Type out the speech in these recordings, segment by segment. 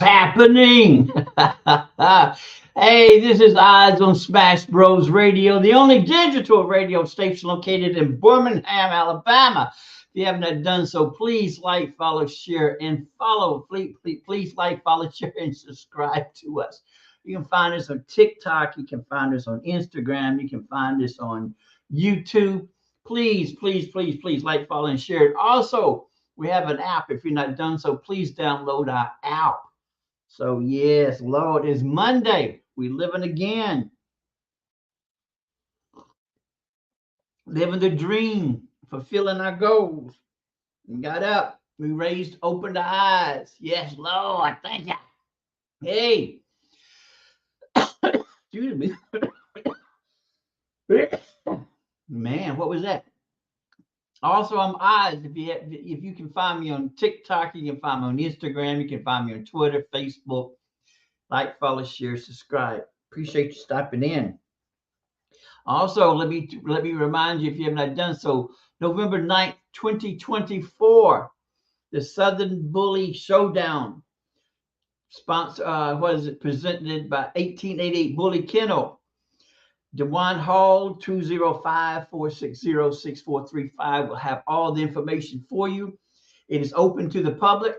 happening? Hey, this is Odds on Smash Bros Radio, the only digital radio station located in Birmingham, Alabama. If you haven't done so, please like, follow, share, and follow. Please like, follow, share, and subscribe to us. You can find us on TikTok. You can find us on Instagram. You can find us on YouTube. Please like, follow, and share it. Also, we have an app. If you're not done so, please download our app. So yes, Lord, it's Monday. We living again, living the dream, fulfilling our goals. We got up, we raised, opened our eyes. Yes, Lord, thank you. Hey, excuse me. Man, what was that? Also, I'm Oz. If you can find me on TikTok, you can find me on Instagram, you can find me on Twitter, Facebook. Like, follow, share, subscribe. Appreciate you stopping in. Also, let me remind you, if you have not done so, November 9th, 2024, the Southern Bully Showdown, presented by 1888 Bully Kennel. DeJuan Hall, 205-460-6435 will have all the information for you. It is open to the public.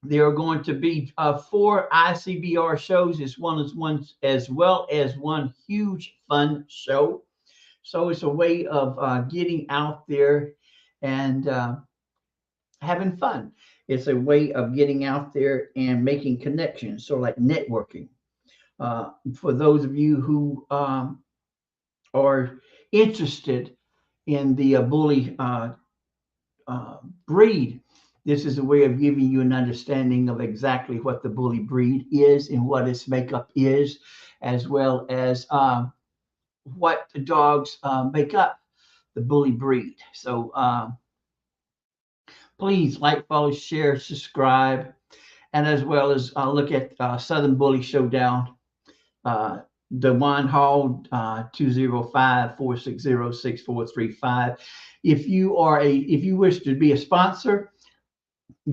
There are going to be 4 ICBR shows as well as one huge fun show. So it's a way of getting out there and having fun. It's a way of getting out there and making connections, so like networking. For those of you who are interested in the bully breed, this is a way of giving you an understanding of exactly what the bully breed is and what its makeup is, as well as what the dogs make up the bully breed. So please like, follow, share, subscribe, and as well as look at Southern Bully Showdown. DeJuan Hall, 205-460-6435. If you wish to be a sponsor,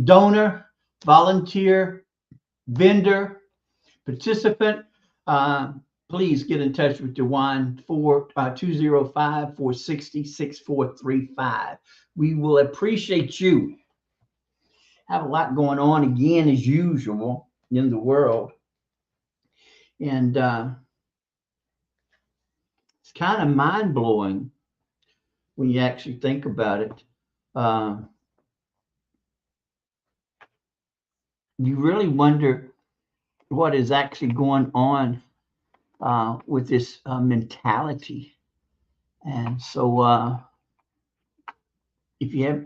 donor, volunteer, vendor, participant, please get in touch with DeJuan for 205-460-6435. We will appreciate you. Have a lot going on again as usual in the world. And it's kind of mind-blowing when you actually think about it. You really wonder what is actually going on with this mentality. And so if you have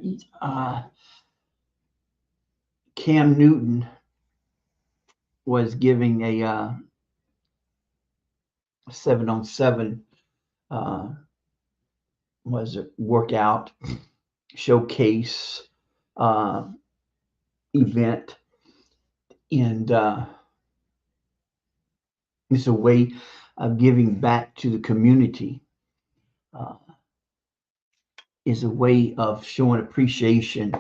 Cam Newton was giving a 7-on-7 was a workout showcase event, and it's a way of giving back to the community. Is a way of showing appreciation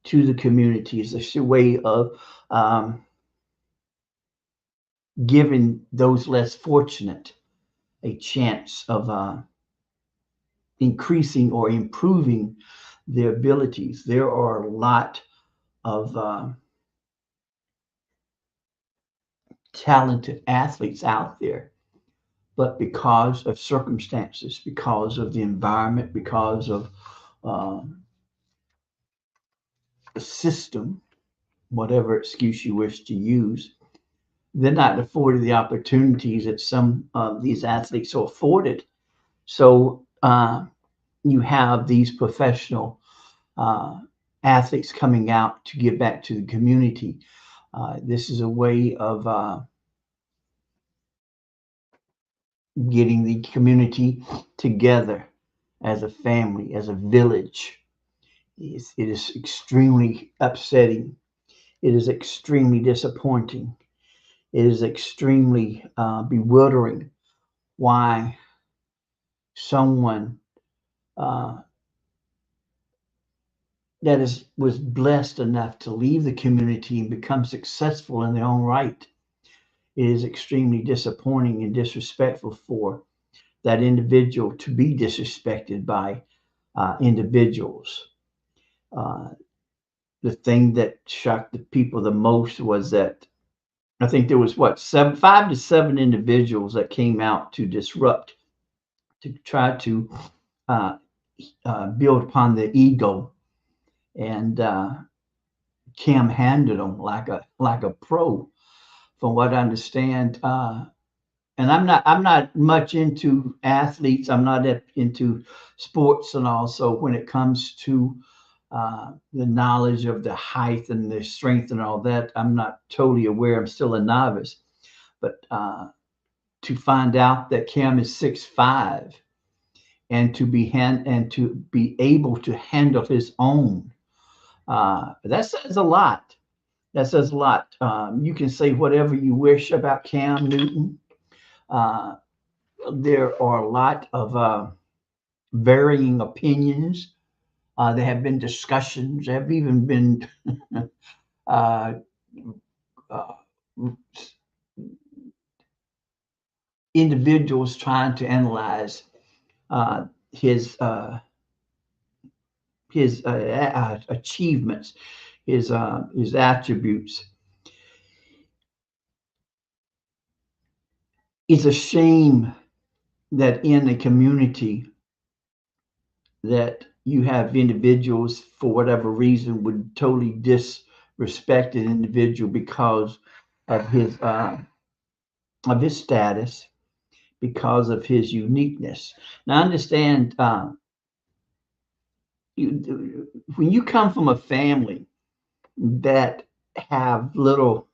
to the community. It's a way of giving those less fortunate a chance of increasing or improving their abilities. There are a lot of talented athletes out there, but because of circumstances, because of the environment, because of the system, whatever excuse you wish to use, they're not afforded the opportunities that some of these athletes are afforded. So you have these professional athletes coming out to give back to the community. This is a way of getting the community together as a family, as a village. It is extremely upsetting. It is extremely disappointing. It is extremely bewildering why someone that was blessed enough to leave the community and become successful in their own right. It is extremely disappointing and disrespectful for that individual to be disrespected by individuals. Uh, the thing that shocked the people the most was that I think there was what 5 to 7 individuals that came out to disrupt, to try to uh, build upon the ego, and Cam handled them like a pro, from what I understand. And I'm not much into athletes. I'm not into sports and all. So when it comes to the knowledge of the height and the strength and all that, I'm not totally aware. I'm still a novice. But to find out that Cam is 6'5", and to be able to handle his own, that says a lot. That says a lot. You can say whatever you wish about Cam Newton. Uh, there are a lot of varying opinions. There have been discussions. There have even been uh, uh, individuals trying to analyze uh, his uh, his achievements, his attributes. It's a shame that in a community that you have individuals for whatever reason would totally disrespect an individual because of his status, because of his uniqueness. Now, understand, when you come from a family that have little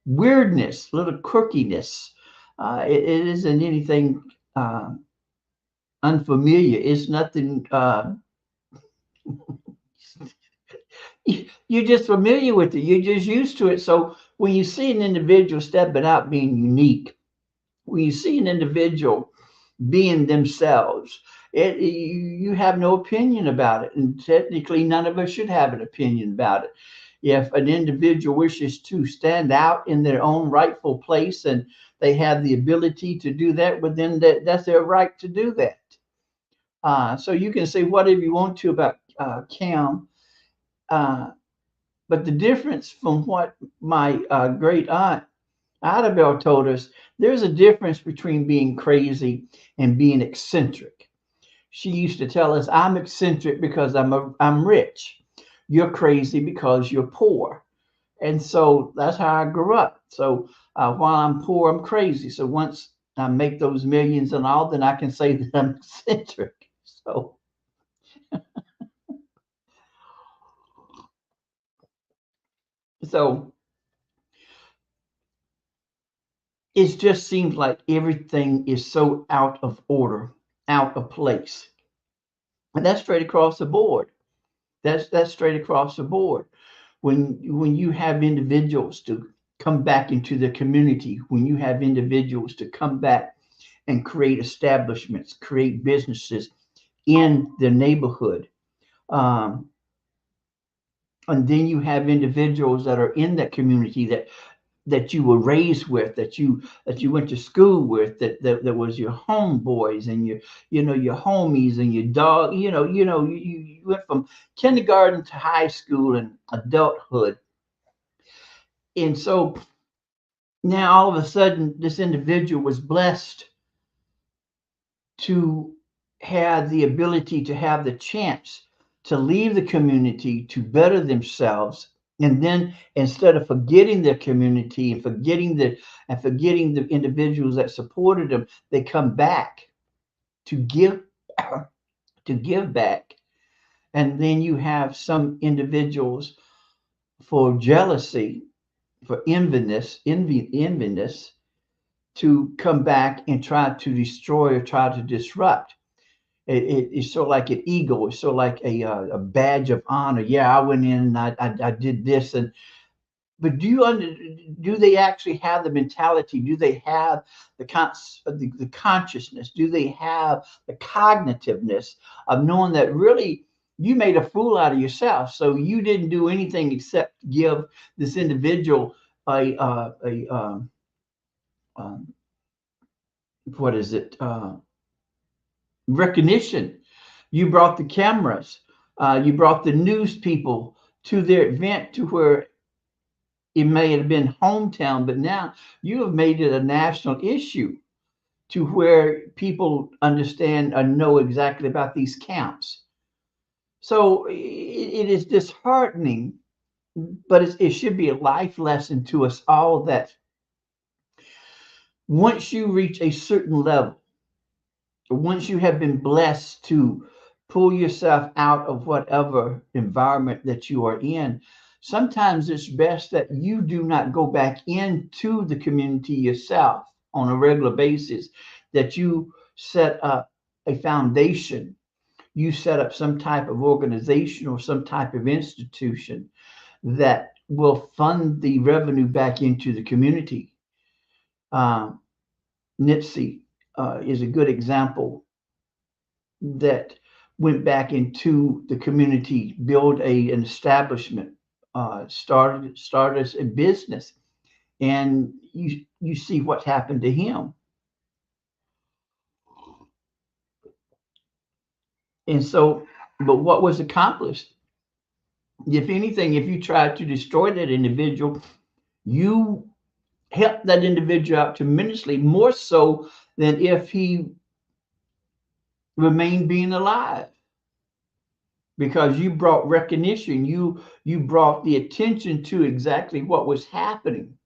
weirdness, little quirkiness, it isn't anything uh, unfamiliar. It's nothing. You're just familiar with it. You're just used to it. So when you see an individual stepping out being unique, when you see an individual being themselves, you have no opinion about it. And technically, none of us should have an opinion about it. If an individual wishes to stand out in their own rightful place and they have the ability to do that, well, then that's their right to do that. So you can say whatever you want to about Cam. Uh, but the difference from what my great aunt Annabelle told us, there's a difference between being crazy and being eccentric. She used to tell us, "I'm eccentric because I'm rich. You're crazy because you're poor." And so that's how I grew up. So while I'm poor, I'm crazy. So once I make those millions and all, then I can say that I'm eccentric. So so it just seems like everything is so out of order, out of place. And that's straight across the board. That's straight across the board. When you have individuals to come back into the community, when you have individuals to come back and create establishments, create businesses in the neighborhood, um, and then you have individuals that are in that community that you were raised with, that you went to school with, that was your homeboys and your homies and your dog. You went from kindergarten to high school and adulthood, and so now all of a sudden this individual was blessed to have the ability to have the chance to leave the community to better themselves, and then instead of forgetting their community and forgetting the individuals that supported them, they come back to give to give back. And then you have some individuals, for jealousy, for enviness, to come back and try to destroy or try to disrupt. It's sort of like an ego. It's sort of like a badge of honor. Yeah, I went in and I did this, and But do they actually have the mentality? Do they have the consciousness? Do they have the cognitiveness of knowing that really you made a fool out of yourself? So you didn't do anything except give this individual a um, what is it? Recognition. You brought the cameras. You brought the news people to their event to where it may have been hometown, but now you have made it a national issue to where people understand or know exactly about these camps. So it is disheartening, but it should be a life lesson to us all that once you reach a certain level, once you have been blessed to pull yourself out of whatever environment that you are in, sometimes it's best that you do not go back into the community yourself on a regular basis, that you set up a foundation, you set up some type of organization or some type of institution that will fund the revenue back into the community. Um, Nipsey is a good example that went back into the community, build an establishment, started a business, and you see what happened to him. And so, but what was accomplished? If anything, if you tried to destroy that individual, you helped that individual out tremendously, more so than if he remained being alive. Because you brought recognition, you brought the attention to exactly what was happening.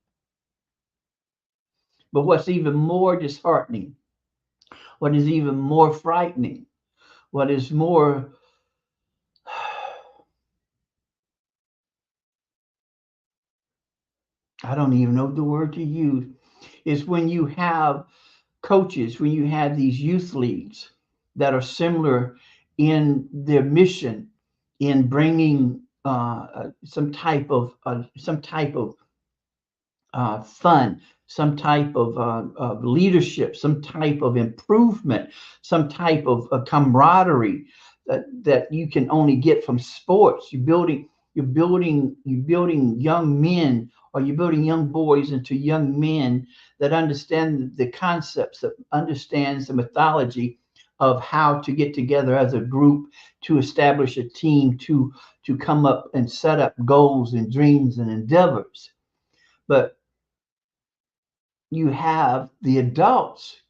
But what's even more disheartening, what is even more frightening, what is more, I don't even know the word to use, is when you have coaches, when you have these youth leagues that are similar in their mission in bringing some type of fun, some type of leadership, some type of improvement, some type of camaraderie that you can only get from sports. You're building young men, or you're building young boys into young men that understand the concepts, that understands the mythology of how to get together as a group, to establish a team, to come up and set up goals and dreams and endeavors. But you have the adults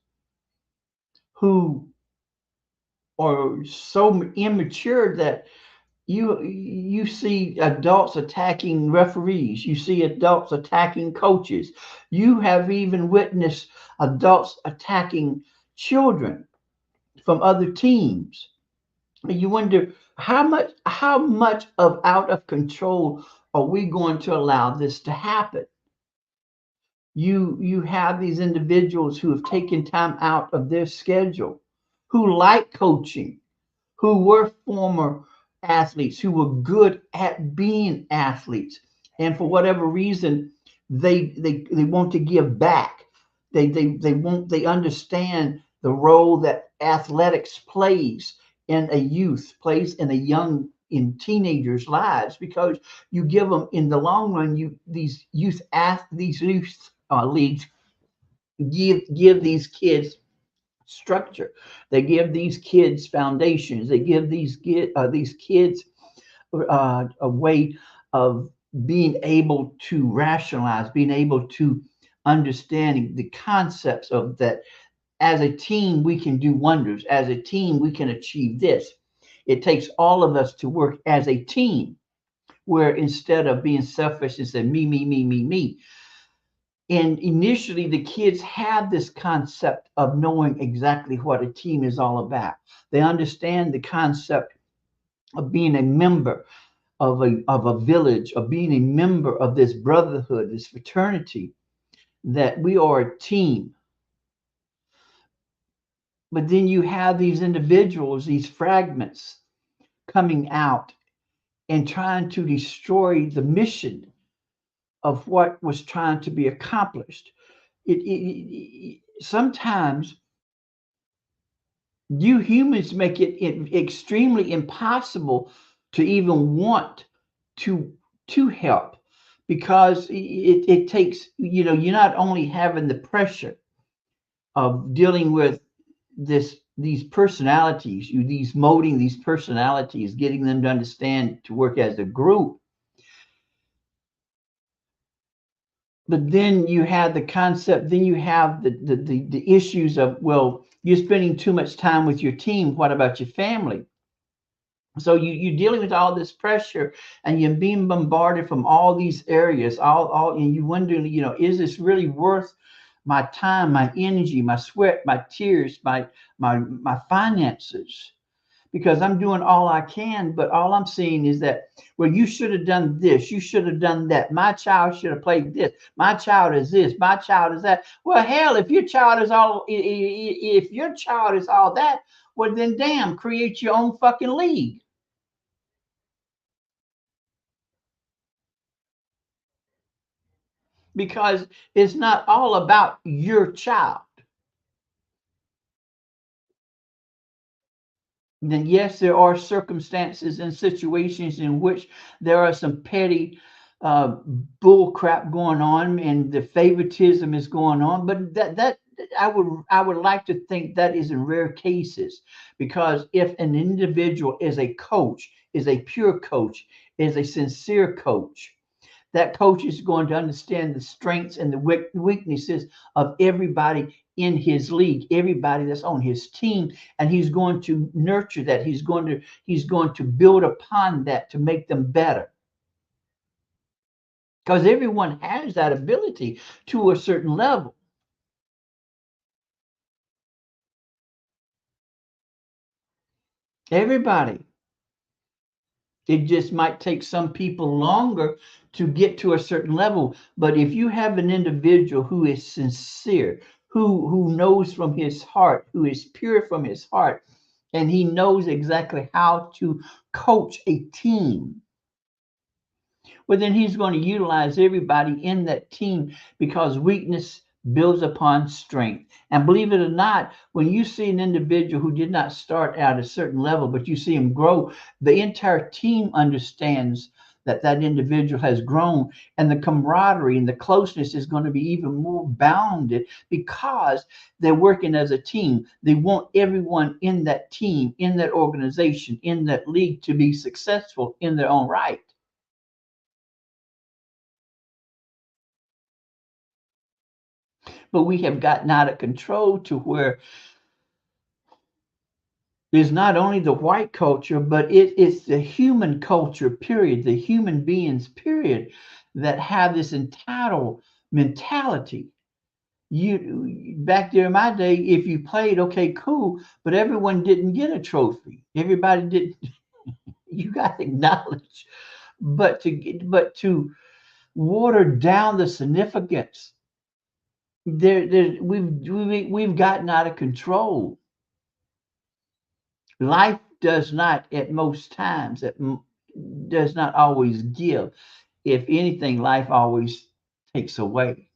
who are so immature that you see adults attacking referees, you see adults attacking coaches, you have even witnessed adults attacking children from other teams. And you wonder how much of out of control are we going to allow this to happen? You have these individuals who have taken time out of their schedule, who like coaching, who were former athletes, who were good at being athletes, and for whatever reason they want to give back. They understand the role that athletics plays in a youth, plays in a young, in teenagers lives, because you give them, in the long run, you these youth leagues give these kids structure. They give these kids foundations. They give these kids a way of being able to rationalize, being able to understanding the concepts of that. As a team, we can do wonders. As a team, we can achieve this. It takes all of us to work as a team, where instead of being selfish and saying me, and initially the kids have this concept of knowing exactly what a team is all about. They understand the concept of being a member of a village, of being a member of this brotherhood, this fraternity, that we are a team. But then you have these individuals, these fragments coming out and trying to destroy the mission of what was trying to be accomplished. Sometimes you humans make it extremely impossible to even want to help, because it takes, you're not only having the pressure of dealing with these personalities, these molding these personalities, getting them to understand to work as a group. But then you have the concept, then you have the issues of, well, you're spending too much time with your team. What about your family? So you're dealing with all this pressure, and you're being bombarded from all these areas, and you wondering, is this really worth my time, my energy, my sweat, my tears, my finances? Because I'm doing all I can, but all I'm seeing is that, well, you should have done this, you should have done that. My child should have played this. My child is this. My child is that. Well, hell, if your child is all, if your child is all that, well, then damn, create your own fucking league. Because it's not all about your child. Then yes, there are circumstances and situations in which there are some petty bull crap going on, and the favoritism is going on. But that I would like to think that is in rare cases, because if an individual is a coach, is a pure coach, is a sincere coach, that coach is going to understand the strengths and the weaknesses of everybody in his league, everybody that's on his team, and he's going to nurture that. He's going to build upon that to make them better, because everyone has that ability to a certain level. Everybody. It just might take some people longer to get to a certain level. But if you have an individual who is sincere, who knows from his heart, who is pure from his heart, and he knows exactly how to coach a team, well, then he's going to utilize everybody in that team, because weakness builds upon strength. And believe it or not, when you see an individual who did not start at a certain level, but you see him grow, the entire team understands that that individual has grown, and the camaraderie and the closeness is going to be even more bounded, because they're working as a team. They want everyone in that team, in that organization, in that league to be successful in their own right. But we have gotten out of control to where there's not only the white culture, but it's the human culture, period, the human beings, period, that have this entitled mentality. You back there in my day, if you played, okay, cool, but everyone didn't get a trophy. Everybody didn't. You got acknowledged, but to water down the significance, we've gotten out of control. Life does not, at most times, does not always give. If anything, life always takes away.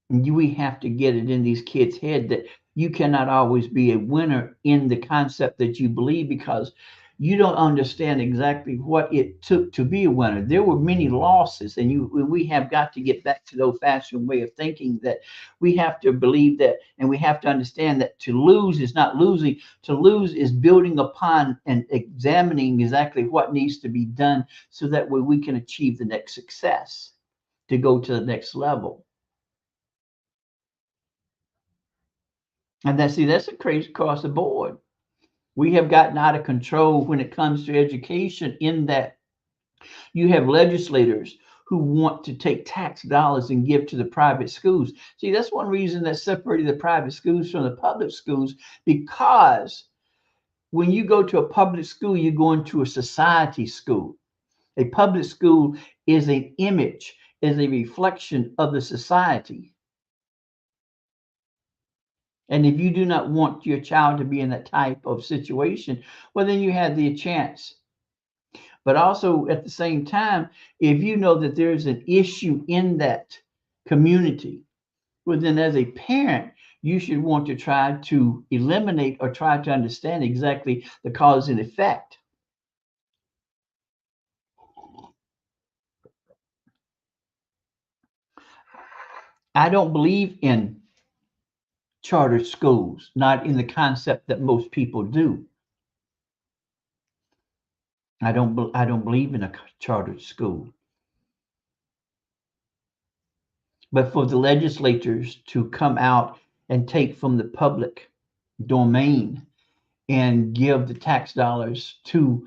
We have to get it in these kids' head that you cannot always be a winner in the concept that you believe, because you don't understand exactly what it took to be a winner. There were many losses, and we have got to get back to the old-fashioned way of thinking, that we have to believe that, and we have to understand that to lose is not losing. To lose is building upon and examining exactly what needs to be done, so that way we can achieve the next success, to go to the next level. And that's a crazy across the board. We have gotten out of control when it comes to education, in that you have legislators who want to take tax dollars and give to the private schools. See, that's one reason that separated the private schools from the public schools, because when you go to a public school, you're going to a society school. A public school is an image, is a reflection of the society. And if you do not want your child to be in that type of situation, well, then you have the chance But also at the same time, if you know that there's an issue in that community, well, then as a parent, you should want to try to eliminate or try to understand exactly the cause and effect. I don't believe in charter schools, not in the concept that most people do. I don't believe in a chartered school. But for the legislators to come out and take from the public domain and give the tax dollars to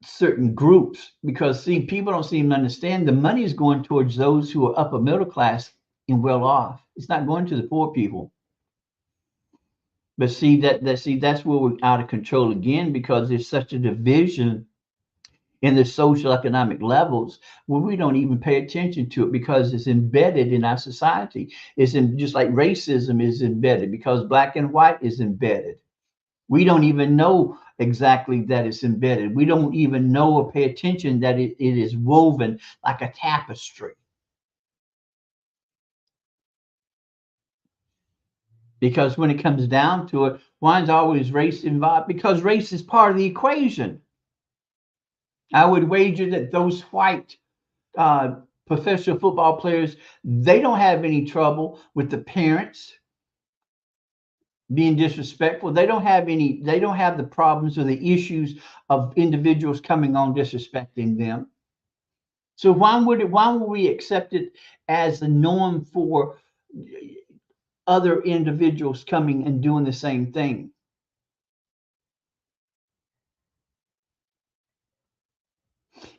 certain groups, because see, people don't seem to understand the money is going towards those who are upper middle class and well off. It's not going to the poor people. But see that's where we're out of control again, because there's such a division in the social economic levels where we don't even pay attention to it because it's embedded in our society. It's in, just like racism is embedded, because black and white is embedded. We don't even know exactly that it's embedded. We don't even know or pay attention that it is woven like a tapestry. Because when it comes down to it, why is always race involved? Because race is part of the equation. I would wager that those white uh, professional football players, they don't have any trouble with the parents being disrespectful. They don't have the problems or the issues of individuals coming on disrespecting them. So why would we accept it as the norm for other individuals coming and doing the same thing?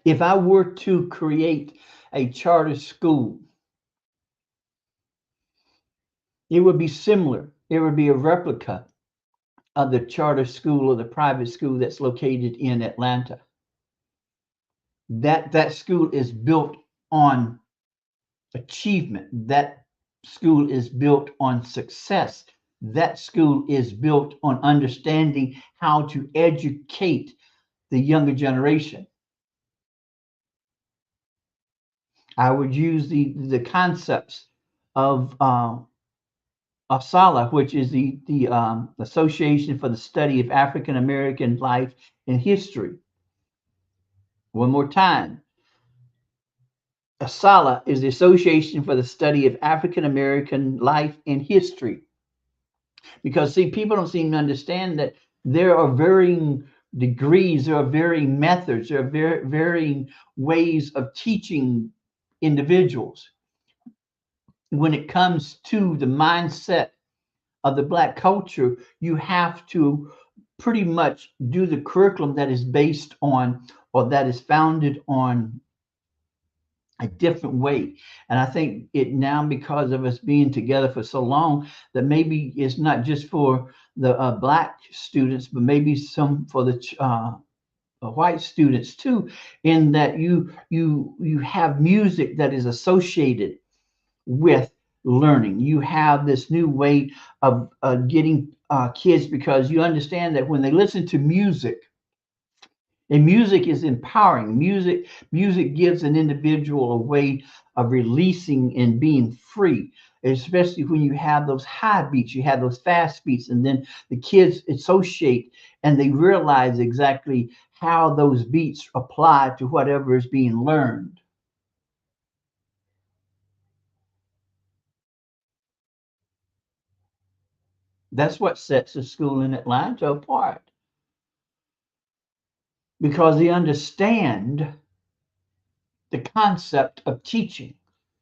If I were to create a charter school, it would be similar. It would be a replica of the charter school or the private school that's located in Atlanta. That school is built on achievement. That school is built on success. That school is built on understanding how to educate the younger generation. I would use the concepts of OZZz, which is the Association for the Study of African American Life and History. One more time. ASALA is the Association for the Study of African American Life and History. Because, see, people don't seem to understand that there are varying degrees, there are varying methods, there are varying ways of teaching individuals. When it comes to the mindset of the Black culture, you have to pretty much do the curriculum that is based on or that is founded on a different way. And I think it now, because of us being together for so long, that maybe it's not just for the Black students, but maybe some for the white students too, in that you have music that is associated with learning. You have this new way of getting kids, because you understand that when they listen to music, and music is empowering. Music gives an individual a way of releasing and being free, especially when you have those high beats, you have those fast beats, and then the kids associate and they realize exactly how those beats apply to whatever is being learned. That's what sets the school in Atlanta apart, because they understand the concept of teaching.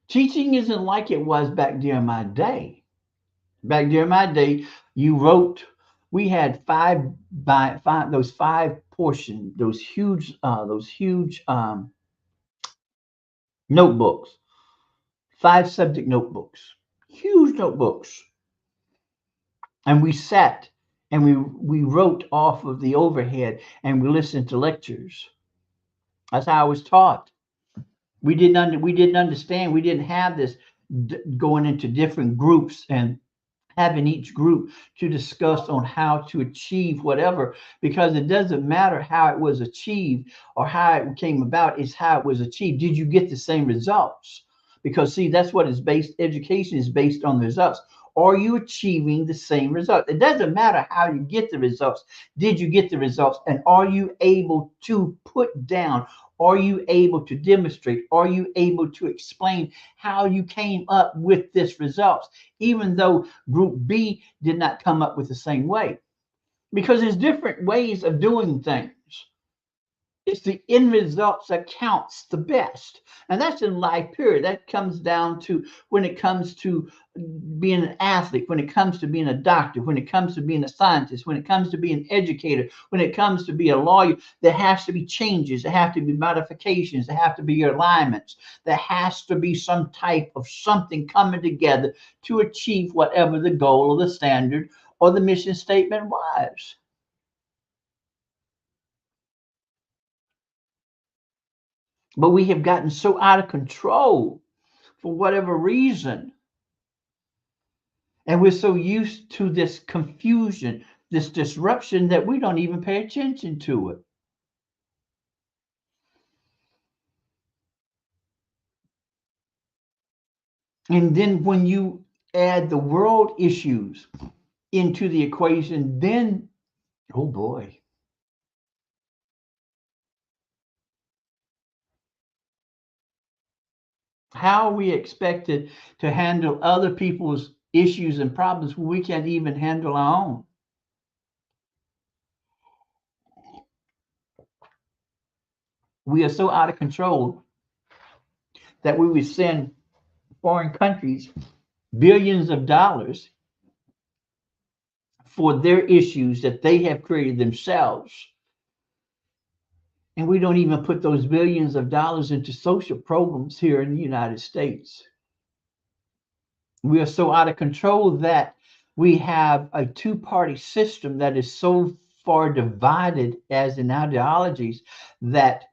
Teaching isn't like it was back during my day. Back during my day, you wrote. We had those five portion, those huge notebooks, five subject notebooks, huge notebooks, and we sat and we wrote off of the overhead and we listened to lectures. That's how I was taught. We didn't understand. We didn't have this going into different groups and having each group to discuss on how to achieve whatever, because it doesn't matter how it was achieved or how it came about, it's how it was achieved. Did you get the same results? Because see, that's what is based, education is based on the results. Are you achieving the same result? It doesn't matter how you get the results. Did you get the results? And are you able to put down? Are you able to demonstrate? Are you able to explain how you came up with this results, even though group B did not come up with the same way? Because there's different ways of doing things. It's the end results that counts the best. And that's in life, period. That comes down to when it comes to being an athlete, when it comes to being a doctor, when it comes to being a scientist, when it comes to being an educator, when it comes to be a lawyer. There has to be changes. There have to be modifications. There have to be alignments. There has to be some type of something coming together to achieve whatever the goal or the standard or the mission statement was. But we have gotten so out of control for whatever reason. And we're so used to this confusion, this disruption, that we don't even pay attention to it. And then when you add the world issues into the equation, then, oh boy, how are we expected to handle other people's issues and problems when we can't even handle our own? We are so out of control that we would send foreign countries billions of dollars for their issues that they have created themselves. And we don't even put those billions of dollars into social programs here in the United States. We are so out of control that we have a two-party system that is so far divided as in ideologies that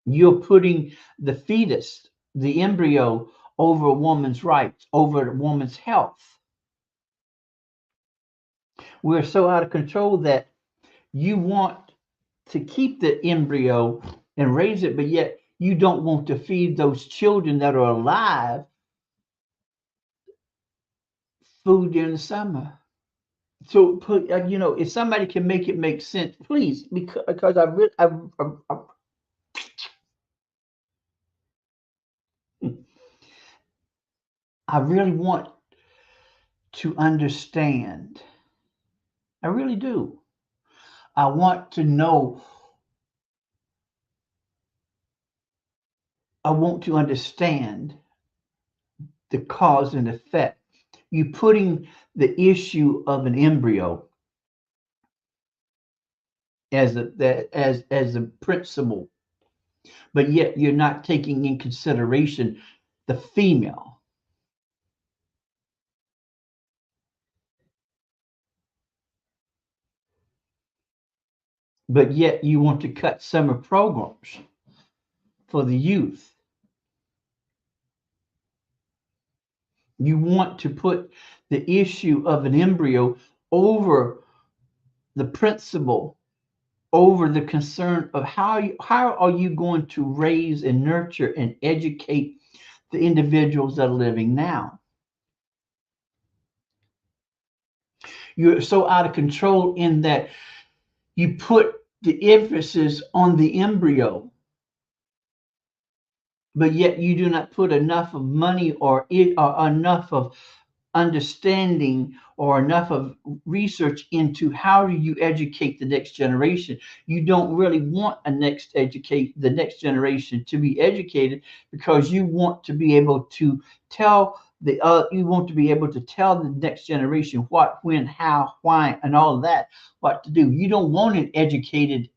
you're putting the fetus, the embryo, over a woman's rights, over a woman's health. We're so out of control that you want to keep the embryo and raise it, but yet you don't want to feed those children that are alive food during the summer. So, if somebody can make it make sense, please, because I really want to understand. I really do. I want to know. I want to understand the cause and effect. You putting the issue of an embryo as a principle, but yet you're not taking in consideration the female. But yet you want to cut summer programs for the youth. You want to put the issue of an embryo over the principle, over the concern of how are you going to raise and nurture and educate the individuals that are living now. You're so out of control in that you put the emphasis on the embryo, but yet you do not put enough of money or enough of understanding or enough of research into how do you educate the next generation. You don't really want the next generation to be educated, because you want to be able to tell you want to be able to tell the next generation what, when, how, why, and all of that, what to do. You don't want an educated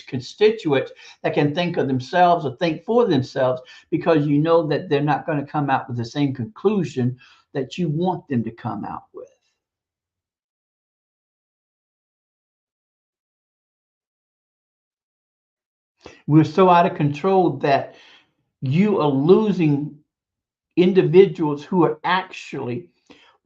constituent that can think of themselves or think for themselves, because you know that they're not going to come out with the same conclusion that you want them to come out with. We're so out of control that you are losing individuals who are actually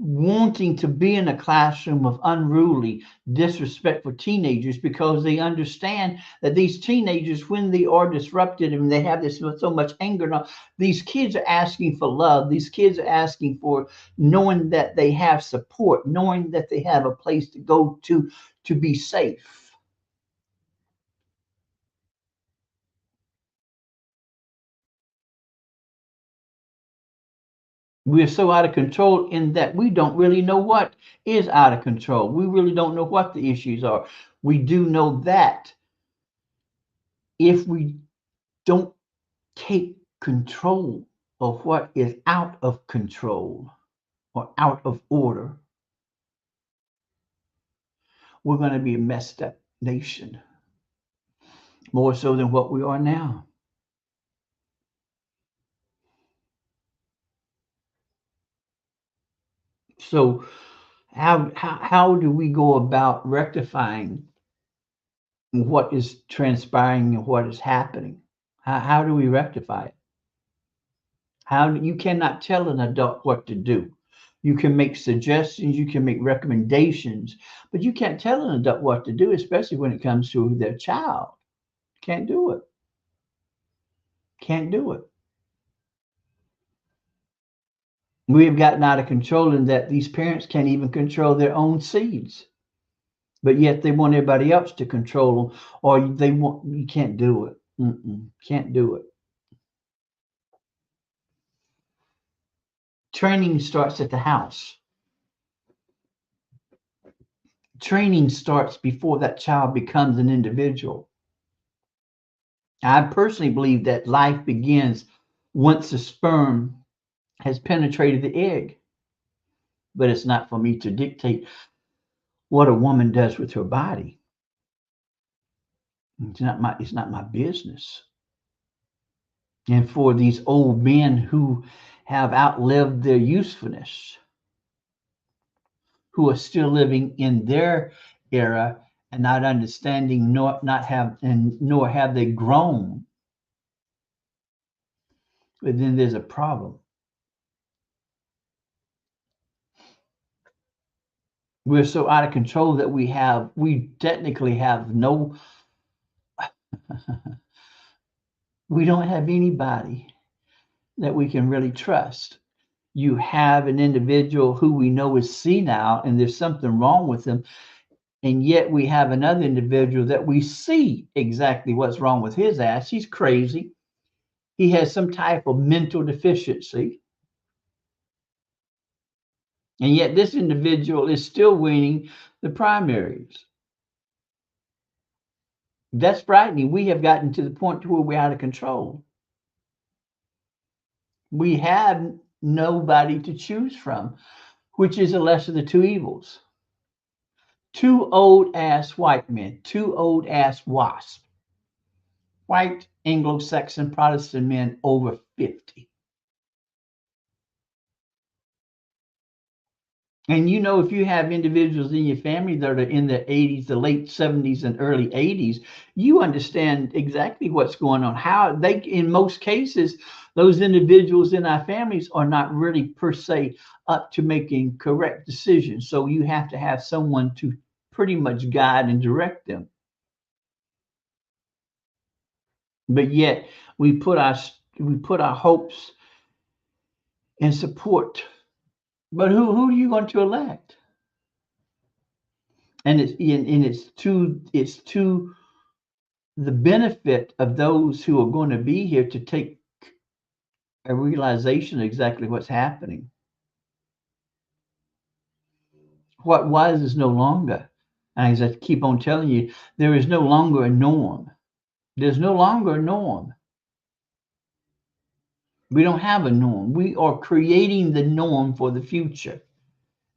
wanting to be in a classroom of unruly, disrespectful teenagers because they understand that these teenagers, when they are disrupted and they have this so much anger, now, these kids are asking for love. These kids are asking for knowing that they have support, knowing that they have a place to go to be safe. We're so out of control in that we don't really know what is out of control. We really don't know what the issues are. We do know that if we don't take control of what is out of control or out of order, we're going to be a messed up nation, more so than what we are now. So, how do we go about rectifying what is transpiring and what is happening? How do we rectify it? How you cannot tell an adult what to do. You can make suggestions, you can make recommendations, but you can't tell an adult what to do, especially when it comes to their child. Can't do it. Can't do it. We have gotten out of control in that these parents can't even control their own seeds, but yet they want everybody else to control them, or they want you can't do it. Can't do it. Training starts at the house. Training starts before that child becomes an individual. I personally believe that life begins once the sperm has penetrated the egg, but it's not for me to dictate what a woman does with her body. It's not my business. And for these old men who have outlived their usefulness, who are still living in their era and not understanding nor have they grown, but then there's a problem. We're so out of control that we technically have no we don't have anybody that we can really trust. You have an individual who we know is senile and there's something wrong with them, and yet we have another individual that we see exactly what's wrong with his ass. He's crazy. He has some type of mental deficiency. And yet this individual is still winning the primaries. That's frightening. We have gotten to the point where we're out of control. We have nobody to choose from, which is the lesser of the two evils. Two old ass white men, two old ass wasps, white Anglo-Saxon Protestant men over 50. And if you have individuals in your family that are in the 80s, the late 70s, and early 80s, you understand exactly what's going on. How they, in most cases, those individuals in our families are not really per se up to making correct decisions. So you have to have someone to pretty much guide and direct them. But yet we put our hopes and support. But who are you going to elect? And it's to the benefit of those who are going to be here to take a realization of exactly what's happening. What was is no longer. And as I keep on telling you, there is no longer a norm. There's no longer a norm. We don't have a norm. We are creating the norm for the future.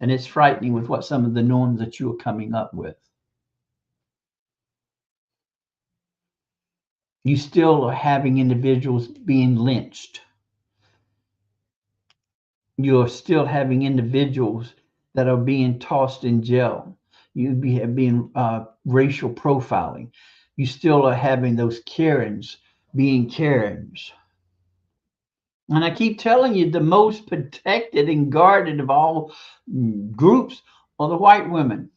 And it's frightening with what some of the norms that you are coming up with. You still are having individuals being lynched. You're still having individuals that are being tossed in jail. Being racial profiling. You still are having those Karens being Karens. And I keep telling you, the most protected and guarded of all groups are the white women.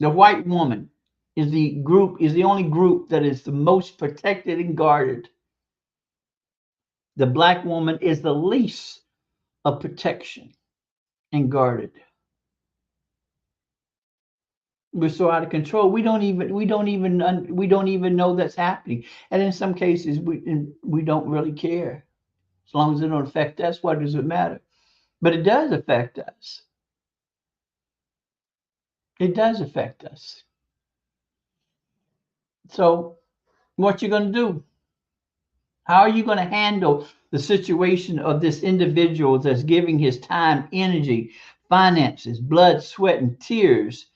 The white woman is the only group that is the most protected and guarded. The black woman is the least of protection and guarded. We're so out of control. We don't even know that's happening. And in some cases, we don't really care. As long as it don't affect us, what does it matter? But it does affect us. It does affect us. So what you going to do? How are you going to handle the situation of this individual that's giving his time, energy, finances, blood, sweat, and tears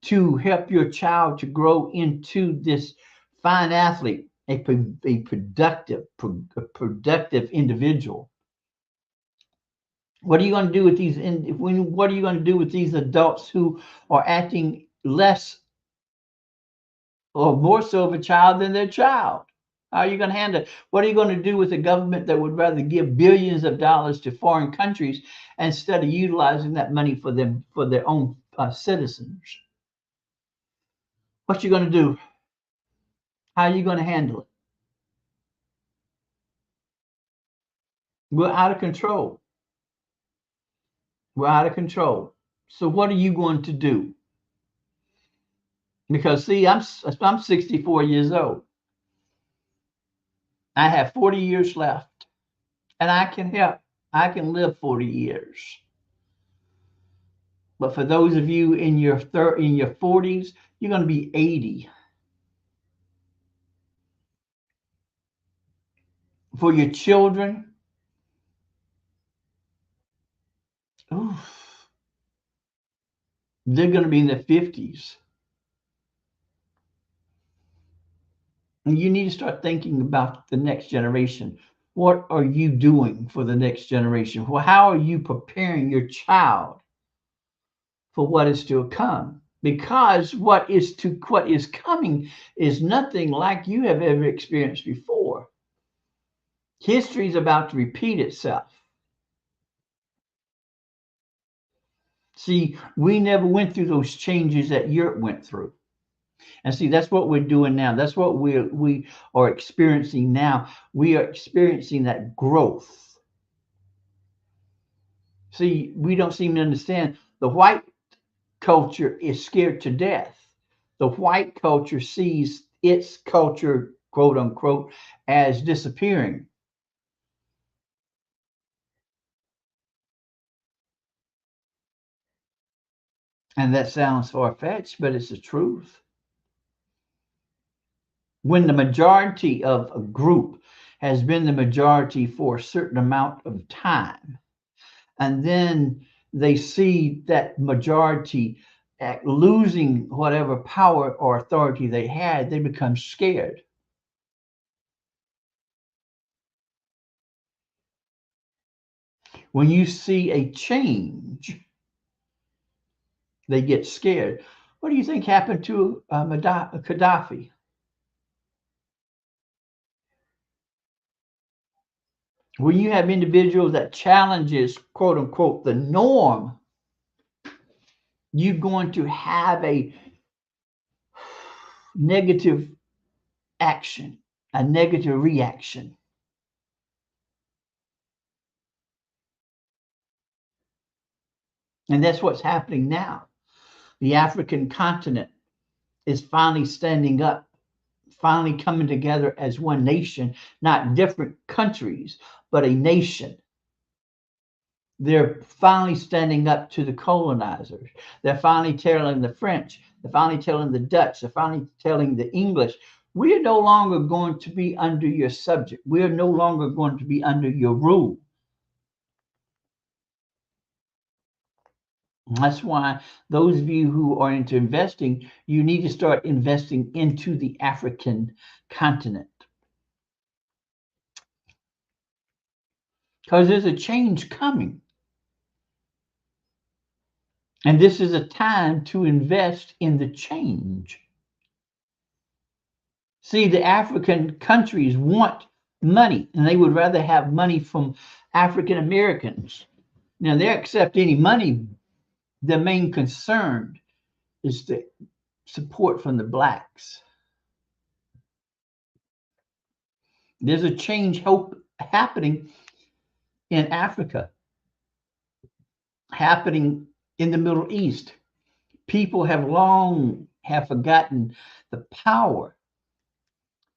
to help your child to grow into this fine athlete, a productive individual? What are you going to do with these? What are you going to do with these adults who are acting less or more so of a child than their child? How are you going to handle it? What are you going to do with a government that would rather give billions of dollars to foreign countries instead of utilizing that money for them for their own citizens? What you going to do? How are you going to handle it? We're out of control. We're out of control. So what are you going to do? Because see, I'm 64 years old. I have 40 years left, and I can help. I can live 40 years. But for those of you in your 40s, you're going to be 80. For your children, oof, they're going to be in their 50s. And you need to start thinking about the next generation. What are you doing for the next generation? Well, how are you preparing your child for what is to come? Because what is coming is nothing like you have ever experienced before. History is about to repeat itself. See, we never went through those changes that Europe went through. And see, that's what we're doing now. That's what we are experiencing now. We are experiencing that growth. See, we don't seem to understand. The white culture is scared to death. The white culture sees its culture, quote unquote, as disappearing. And that sounds far-fetched, but it's the truth. When the majority of a group has been the majority for a certain amount of time, and then they see that majority losing whatever power or authority they had, they become scared. When you see a change, they get scared. What do you think happened to Gaddafi? When you have individuals that challenges, quote unquote, the norm, you're going to have a negative action, a negative reaction. And that's what's happening now. The African continent is finally standing up, finally coming together as one nation, not different countries, but a nation. They're finally standing up to the colonizers. They're finally telling the French, they're finally telling the Dutch, they're finally telling the English, we are no longer going to be under your subject. We are no longer going to be under your rule. That's why those of you who are into investing, you need to start investing into the African continent. Because there's a change coming. And this is a time to invest in the change. See, the African countries want money, and they would rather have money from African Americans. Now they accept any money. The main concern is the support from the blacks. There's a change hope happening in Africa, happening in the Middle East. People have long have forgotten the power,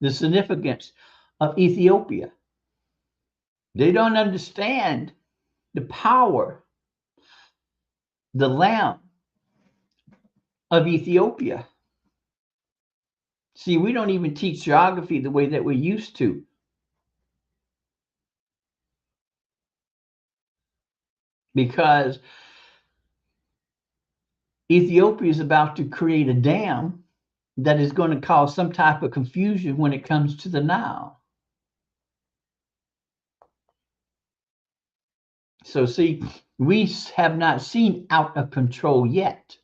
the significance of Ethiopia. They don't understand the power, the lamb of Ethiopia. See, we don't even teach geography the way that we used to. Because Ethiopia is about to create a dam that is going to cause some type of confusion when it comes to the Nile. So see, we have not seen out of control yet.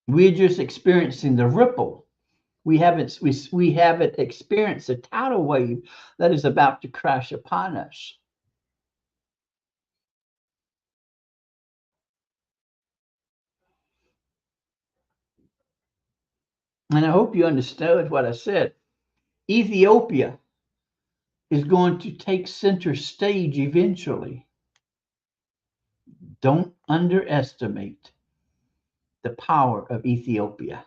We're just experiencing the ripple. We haven't experienced a tidal wave that is about to crash upon us. And I hope you understood what I said. Ethiopia is going to take center stage eventually. Don't underestimate the power of Ethiopia.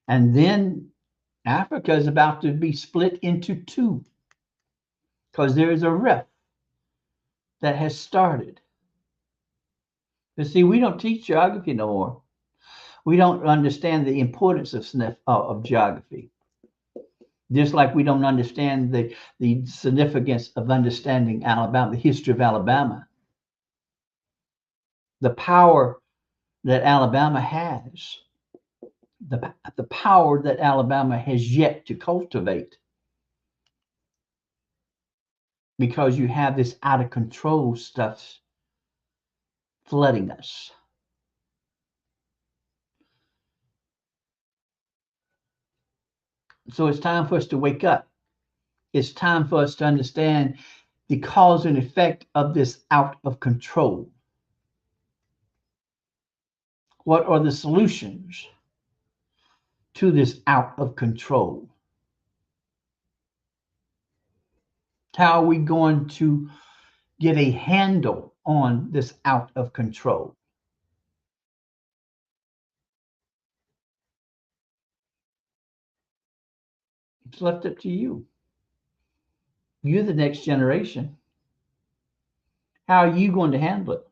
And then Africa is about to be split into two because there is a rift that has started. But see, we don't teach geography no more. We don't understand the importance of geography. Just like we don't understand the significance of understanding Alabama, the history of Alabama, the power that Alabama has, the power that Alabama has yet to cultivate. Because you have this out of control stuff flooding us. So it's time for us to wake up. It's time for us to understand the cause and effect of this out of control. What are the solutions to this out of control? How are we going to get a handle on this out of control? It's left up to you. You're the next generation. How are you going to handle it?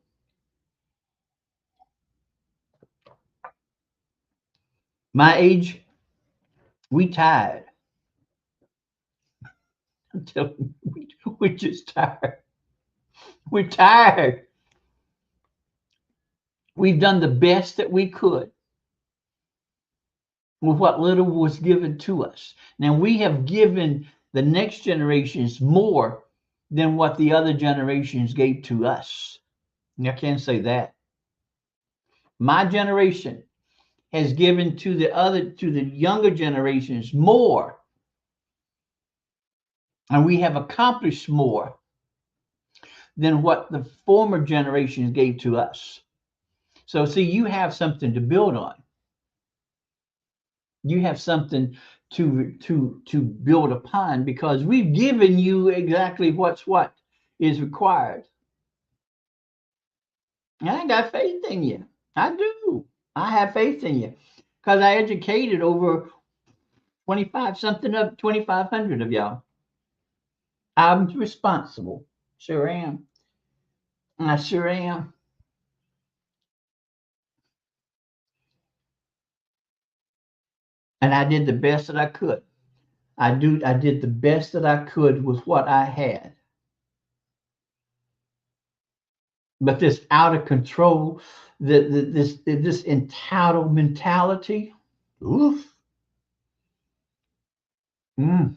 My age, we tired. I'm telling you, we're just tired. We're tired. We've done the best that we could with what little was given to us. Now we have given the next generations more than what the other generations gave to us. I can't say that. My generation has given to the younger generations more, and we have accomplished more than what the former generations gave to us. So see, you have something to build on. You have something to build upon, because we've given you exactly what is required. And I got faith in you. I do. I have faith in you because I educated over 2,500 of y'all. I'm responsible. Sure am. I sure am. And I did the best that I could. I did the best that I could with what I had. But this out of control, this entitled mentality, oof. And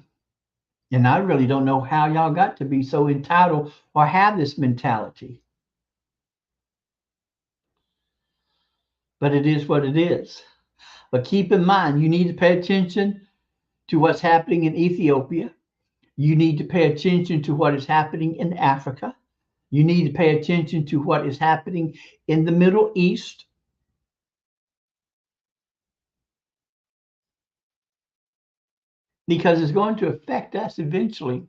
I really don't know how y'all got to be so entitled or have this mentality. But it is what it is. But keep in mind, you need to pay attention to what's happening in Ethiopia. You need to pay attention to what is happening in Africa. You need to pay attention to what is happening in the Middle East. Because it's going to affect us eventually.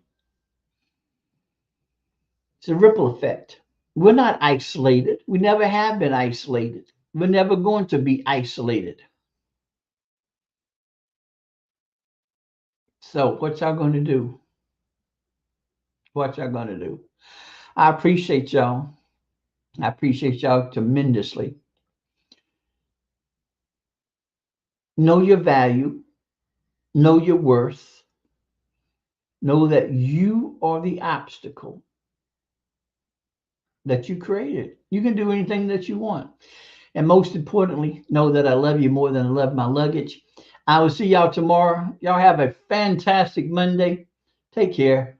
It's a ripple effect. We're not isolated. We never have been isolated. We're never going to be isolated. So what y'all going to do? What y'all going to do? I appreciate y'all. I appreciate y'all tremendously. Know your value. Know your worth. Know that you are the obstacle that you created. You can do anything that you want. And most importantly, know that I love you more than I love my luggage. I will see y'all tomorrow. Y'all have a fantastic Monday. Take care.